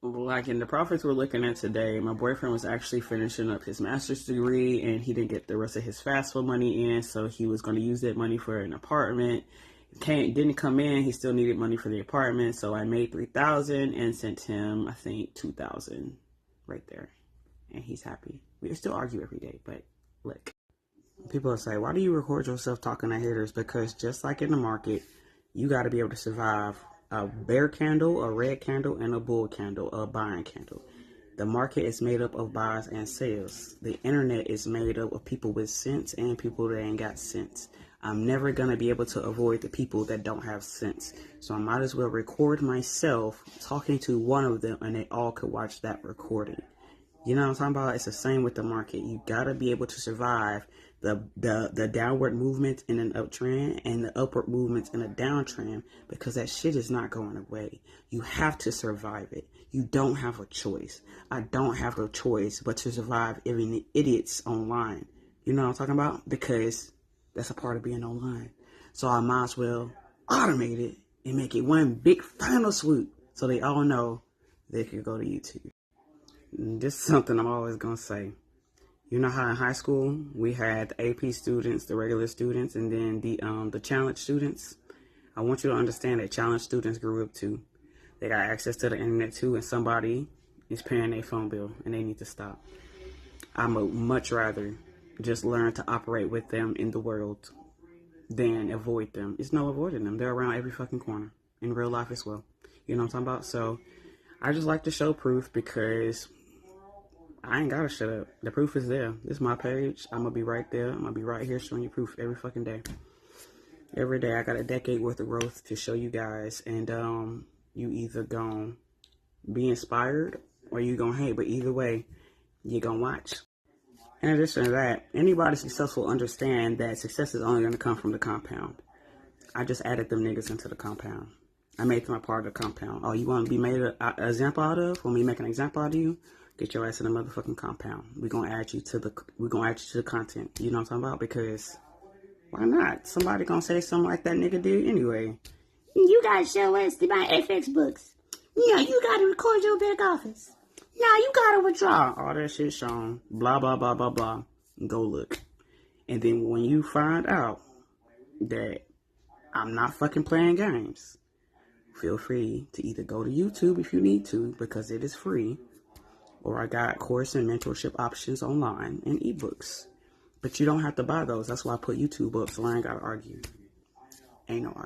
like in the profits we're looking at today, my boyfriend was actually finishing up his master's degree and he didn't get the rest of his FAFSA money in, so he was going to use that money for an apartment. Didn't come in. He still needed money for the apartment, so I made $3,000 and sent him, I think, $2,000 right there, and he's happy. We still argue every day, but look, people will say, "Why do you record yourself talking to haters?" Because just like in the market, you got to be able to survive a bear candle, a red candle, and a bull candle, a buying candle. The market is made up of buys and sales. The internet is made up of people with sense and people that ain't got sense. I'm never going to be able to avoid the people that don't have sense. So I might as well record myself talking to one of them and they all could watch that recording. You know what I'm talking about? It's the same with the market. You got to be able to survive the downward movement in an uptrend and the upward movements in a downtrend, because that shit is not going away. You have to survive it. You don't have a choice. I don't have a choice but to survive even the idiots online. You know what I'm talking about? Because that's a part of being online. So I might as well automate it and make it one big final swoop so they all know they can go to YouTube. This is something I'm always going to say. You know how in high school we had the AP students, the regular students, and then the challenge students? I want you to understand that challenge students grew up too. They got access to the internet too, and somebody is paying their phone bill, and they need to stop. I would much rather just learn to operate with them in the world than avoid them. It's no avoiding them. They're around every fucking corner, in real life as well. You know what I'm talking about? So I just like to show proof because I ain't gotta shut up. The proof is there. This is my page. I'm gonna be right there. I'm gonna be right here showing you proof every fucking day. Every day I got a decade worth of growth to show you guys. And you either gonna be inspired or you gonna hate. But either way, you gonna watch. In addition to that, anybody successful understand that success is only gonna come from the compound. I just added them niggas into the compound. I made them a part of the compound. Oh, you want to be made an example out of? Want me to make an example out of you? Get your ass in the motherfucking compound. We're gonna add you to the content. You know what I'm talking about? Because why not? Somebody gonna say something like that nigga did anyway. You gotta show us to buy FX books. Yeah, you gotta record your back office. Now you gotta withdraw. All that shit shown. Blah blah blah blah blah. Go look. And then when you find out that I'm not fucking playing games, feel free to either go to YouTube if you need to, because it is free, or I got course and mentorship options online and ebooks. But you don't have to buy those. That's why I put YouTube up, so I ain't gotta argue. Ain't no argument.